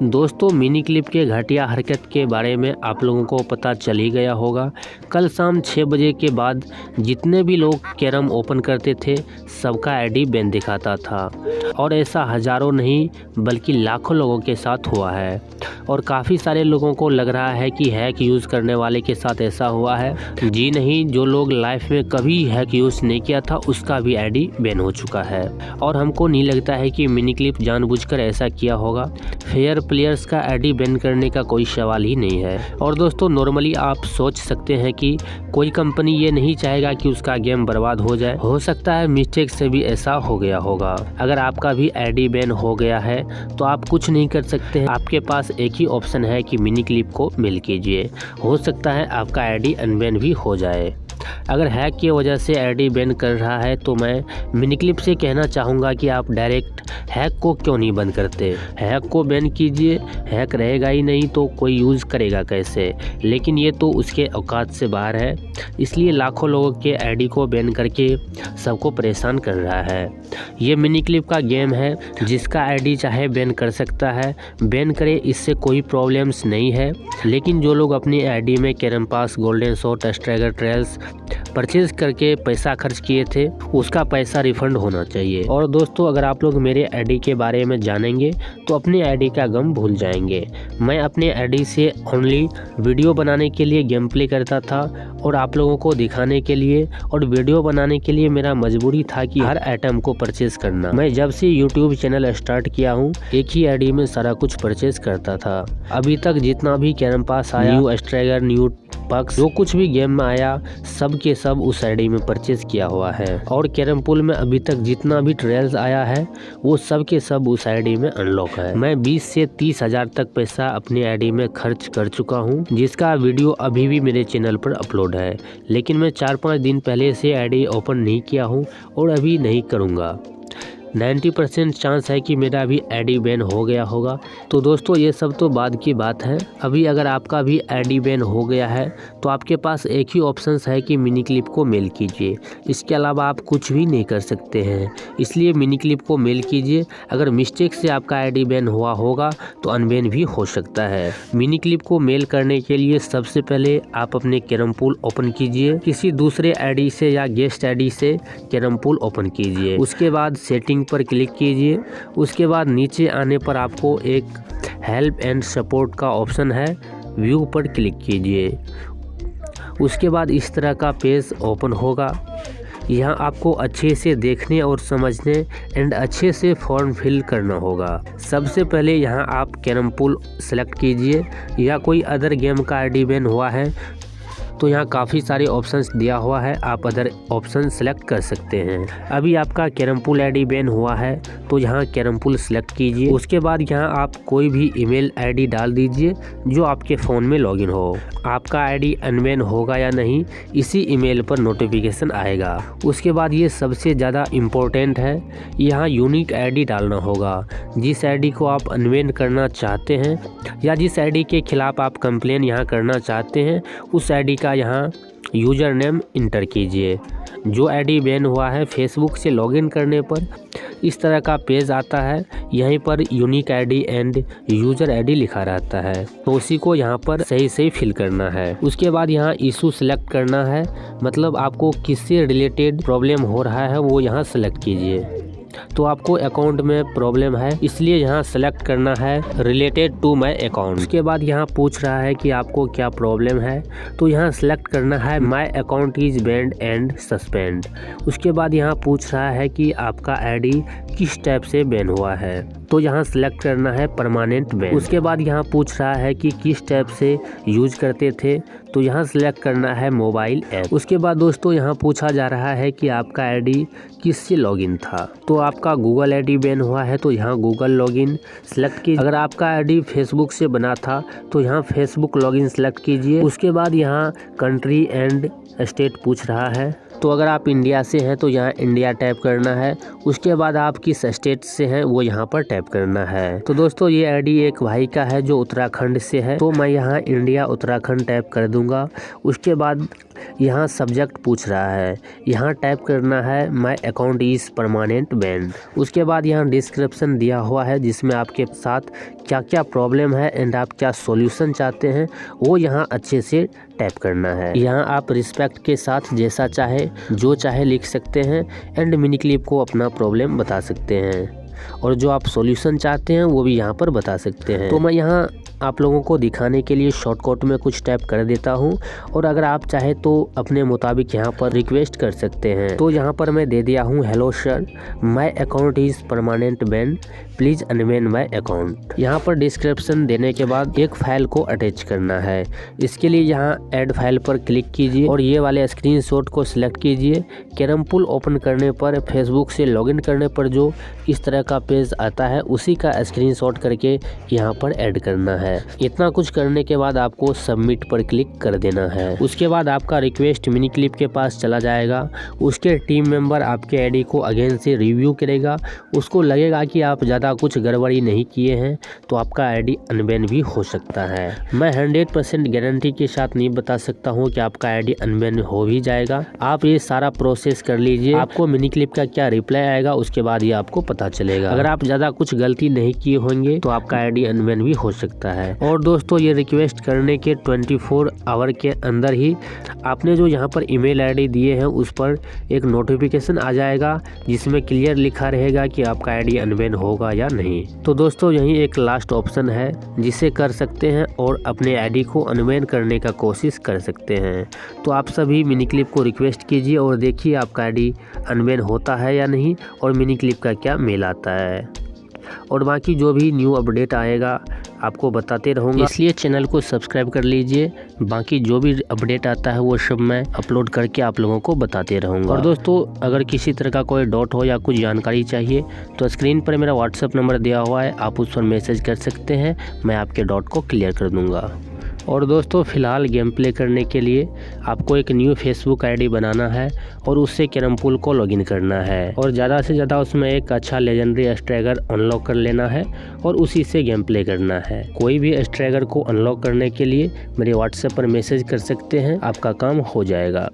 दोस्तों mini clip के घटिया हरकत के बारे में आप लोगों को पता चल ही गया होगा। कल शाम 6 बजे के बाद जितने भी लोग कैरम ओपन करते थे सबका आईडी बैन दिखाता था और ऐसा हज़ारों नहीं बल्कि लाखों लोगों के साथ हुआ है और काफ़ी सारे लोगों को लग रहा है कि हैक यूज़ करने वाले के साथ ऐसा हुआ है। जी नहीं, जो लोग लाइफ में कभी हैक यूज़ नहीं किया था उसका भी आईडी बैन हो चुका है और हमको नहीं लगता है कि मिनी क्लिप जानबूझकर ऐसा किया होगा। फेयर प्लेयर्स का आईडी बैन करने का कोई सवाल ही नहीं है। और दोस्तों नॉर्मली आप सोच सकते हैं कि कोई कंपनी ये नहीं चाहेगा कि उसका गेम बर्बाद हो जाए। हो सकता है मिस्टेक से भी ऐसा हो गया होगा। अगर आपका भी आईडी बैन हो गया है तो आप कुछ नहीं कर सकते हैं। आपके पास एक ही ऑप्शन है कि मिनी क्लिप को मेल कीजिए। हो सकता है आपका आईडी अनबैन भी हो जाए। अगर हैक की वजह से आईडी बैन कर रहा है तो मैं मिनी क्लिप से कहना चाहूँगा कि आप डायरेक्ट हैक को क्यों नहीं बंद करते। हैक को बैन कीजिए, हैक रहेगा ही नहीं तो कोई यूज़ करेगा कैसे। लेकिन ये तो उसके औकात से बाहर है, इसलिए लाखों लोगों के आईडी को बैन करके सबको परेशान कर रहा है। ये मिनी क्लिप का गेम है, जिसका आईडी चाहे बैन कर सकता है, बैन करे, इससे कोई प्रॉब्लम्स नहीं है। लेकिन जो लोग अपनी आईडी में carrom pass, golden shot, striker trials purchase करके पैसा खर्च किए थे उसका पैसा रिफंड होना चाहिए। और दोस्तों अगर आप लोग मेरे आईडी के बारे में जानेंगे तो अपने आईडी का गम भूल जाएंगे। मैं अपने आईडी से ओनली वीडियो बनाने के लिए गेम प्ले करता था और आप लोगों को दिखाने के लिए, और वीडियो बनाने के लिए मेरा मजबूरी था कि हर आइटम को परचेज करना। मैं जब से यूट्यूब चैनल स्टार्ट किया हूँ एक ही आईडी में सारा कुछ परचेज करता था। अभी तक जितना भी कैरम पास आया, न्यू स्ट्राइकर, न्यू पक्स, जो कुछ भी गेम में आया सब के सब उस आईडी में परचेज किया हुआ है। और कैरम पूल में अभी तक जितना भी ट्रायल्स आया है वो सब के सब उस आईडी में अनलॉक है। मैं 20 से 30 हज़ार तक पैसा अपनी आईडी में खर्च कर चुका हूँ, जिसका वीडियो अभी भी मेरे चैनल पर अपलोड है। लेकिन मैं 4-5 दिन पहले से आईडी ओपन नहीं किया हूँ और अभी नहीं करूँगा। 90% चांस है कि मेरा भी आईडी बैन हो गया होगा। तो दोस्तों ये सब तो बाद की बात है। अभी अगर आपका भी आईडी बैन हो गया है तो आपके पास एक ही ऑप्शन है कि मिनी क्लिप को मेल कीजिए। इसके अलावा आप कुछ भी नहीं कर सकते हैं, इसलिए मिनी क्लिप को मेल कीजिए। अगर मिस्टेक से आपका आईडी बैन हुआ होगा तो अनबैन भी हो सकता है। मिनी क्लिप को मेल करने के लिए सबसे पहले आप अपने कैरम पूल ओपन कीजिए, किसी दूसरे आईडी से या गेस्ट आईडी से कैरम पूल ओपन कीजिए। उसके बाद सेटिंग पर क्लिक कीजिए। उसके बाद नीचे आने पर आपको एक हेल्प एंड सपोर्ट का ऑप्शन है, व्यू पर क्लिक कीजिए। उसके बाद इस तरह का पेज ओपन होगा। यहाँ आपको अच्छे से देखने और समझने एंड अच्छे से फॉर्म फिल करना होगा। सबसे पहले यहाँ आप कैरम पूल सेलेक्ट कीजिए, या कोई अदर गेम का आईडी बैन हुआ है तो यहाँ काफ़ी सारे ऑप्शंस दिया हुआ है, आप अदर ऑप्शन सेलेक्ट कर सकते हैं। अभी आपका कैरम पूल आईडी बैन हुआ है तो यहाँ कैरम पूल सेलेक्ट कीजिए। उसके बाद यहाँ आप कोई भी ईमेल आईडी डाल दीजिए जो आपके फ़ोन में लॉगिन हो। आपका आईडी अनबैन होगा या नहीं इसी ईमेल पर नोटिफिकेशन आएगा। उसके बाद ये सबसे ज़्यादा इम्पोर्टेंट है, यहाँ यूनिक आईडी डालना होगा। जिस आईडी को आप अनबैन करना चाहते हैं या जिस आईडी के खिलाफ आप कंप्लेन यहाँ करना चाहते हैं उस आईडी का यहाँ यूज़र नेम इंटर कीजिए। जो आईडी बैन हुआ है फेसबुक से लॉगिन करने पर इस तरह का पेज आता है, यहीं पर unique ID end user ID लिखा रहता है, तो उसी को यहाँ पर सही सही फिल करना है। उसके बाद यहाँ इशू सेलेक्ट करना है, मतलब आपको किससे रिलेटेड प्रॉब्लम हो रहा है वो यहाँ सेलेक्ट कीजिए। तो आपको अकाउंट में प्रॉब्लम है इसलिए यहाँ सेलेक्ट करना है रिलेटेड टू माई अकाउंट। उसके बाद यहाँ पूछ रहा है कि आपको क्या प्रॉब्लम है, तो यहाँ सेलेक्ट करना है my account is band and suspend. उसके बाद यहाँ पूछ रहा है कि आपका आईडी किस टाइप से बैन हुआ है, तो यहाँ सेलेक्ट करना है परमानेंट बैन। उसके बाद यहाँ पूछ रहा है कि किस टाइप से यूज करते थे, तो यहाँ सेलेक्ट करना है मोबाइल ऐप। उसके बाद दोस्तों यहाँ पूछा जा रहा है कि आपका आईडी किससे लॉगिन था, तो आपका गूगल आईडी बैन हुआ है तो यहाँ गूगल लॉगिन सेलेक्ट कीजिए। अगर आपका आईडी फेसबुक से बना था तो यहाँ फेसबुक लॉगिन सेलेक्ट कीजिए। उसके बाद यहाँ कंट्री एंड स्टेट पूछ रहा है, तो अगर आप इंडिया से हैं तो यहाँ इंडिया टाइप करना है। उसके बाद आप किस स्टेट से हैं वो यहाँ पर टाइप करना है। तो दोस्तों ये आईडी एक भाई का है जो उत्तराखंड से है, तो मैं यहाँ इंडिया उत्तराखंड टाइप कर दूंगा। उसके बाद यहाँ सब्जेक्ट पूछ रहा है, यहाँ टाइप करना है my account is permanent band. उसके बाद यहाँ डिस्क्रिप्शन दिया हुआ है जिसमें आपके साथ क्या क्या प्रॉब्लम है एंड आप क्या सॉल्यूशन चाहते हैं वो यहाँ अच्छे से टाइप करना है। यहाँ आप रिस्पेक्ट के साथ जैसा चाहे जो चाहे लिख सकते हैं एंड मिनी क्लिप को अपना प्रॉब्लम बता सकते हैं और जो आप सॉल्यूशन चाहते हैं वो भी यहाँ पर बता सकते हैं। तो मैं यहाँ आप लोगों को दिखाने के लिए शॉर्टकट में कुछ टाइप कर देता हूँ और अगर आप चाहे तो अपने मुताबिक यहाँ पर रिक्वेस्ट कर सकते हैं। तो यहाँ पर मैं दे दिया हूँ, hello sir, my account is permanent band, please unban my account. यहाँ पर डिस्क्रिप्शन देने के बाद एक फाइल को अटैच करना है। इसके लिए यहाँ ऐड फाइल पर क्लिक कीजिए और ये वाले स्क्रीनशॉट को सिलेक्ट कीजिए। कैरम पूल ओपन करने पर फेसबुक से लॉगिन करने पर जो इस तरह का पेज आता है उसी का स्क्रीनशॉट करके यहाँ पर ऐड करना है। इतना कुछ करने के बाद आपको सबमिट पर क्लिक कर देना है। उसके बाद आपका रिक्वेस्ट मिनी क्लिप के पास चला जाएगा। उसके टीम मेंबर आपके आईडी को अगेन से रिव्यू करेगा। उसको लगेगा कि आप ज़्यादा कुछ गड़बड़ी नहीं किए हैं तो आपका आईडी अनबैन भी हो सकता है। मैं 100% गारंटी के साथ नहीं बता सकता हूँ कि आपका आईडी अनबैन हो भी जाएगा। आप ये सारा प्रोसेस कर लीजिए, आपको मिनी क्लिप का क्या रिप्लाई आएगा उसके बाद ये आपको पता चलेगा। अगर आप ज़्यादा कुछ गलती नहीं किए होंगे तो आपका आईडी अनबैन भी हो सकता है। और दोस्तों ये रिक्वेस्ट करने के 24 आवर के अंदर ही आपने जो यहाँ पर ईमेल आईडी दिए हैं उस पर एक नोटिफिकेशन आ जाएगा जिसमें क्लियर लिखा रहेगा कि आपका आईडी अनबैन होगा या नहीं। तो दोस्तों यही एक लास्ट ऑप्शन है जिसे कर सकते हैं और अपने आईडी को अनबैन करने का कोशिश कर सकते हैं। तो आप सभी मिनी क्लिप को रिक्वेस्ट कीजिए और देखिए आपका आईडी अनबैन होता है या नहीं और मिनी क्लिप का क्या मेल आता है। और बाकी जो भी न्यू अपडेट आएगा आपको बताते रहूँगा, इसलिए चैनल को सब्सक्राइब कर लीजिए। बाकी जो भी अपडेट आता है वो सब मैं अपलोड करके आप लोगों को बताते रहूँगा। और दोस्तों अगर किसी तरह का कोई डाउट हो या कुछ जानकारी चाहिए तो स्क्रीन पर मेरा व्हाट्सएप नंबर दिया हुआ है, आप उस पर मैसेज कर सकते हैं, मैं आपके डाउट को क्लियर कर दूँगा। और दोस्तों फ़िलहाल गेम प्ले करने के लिए आपको एक न्यू फेसबुक आईडी बनाना है और उससे कैरम पूल को लॉगिन करना है और ज़्यादा से ज़्यादा उसमें एक अच्छा लेजेंडरी स्ट्राइकर अनलॉक कर लेना है और उसी से गेम प्ले करना है। कोई भी स्ट्राइकर को अनलॉक करने के लिए मेरे व्हाट्सएप पर मैसेज कर सकते हैं, आपका काम हो जाएगा।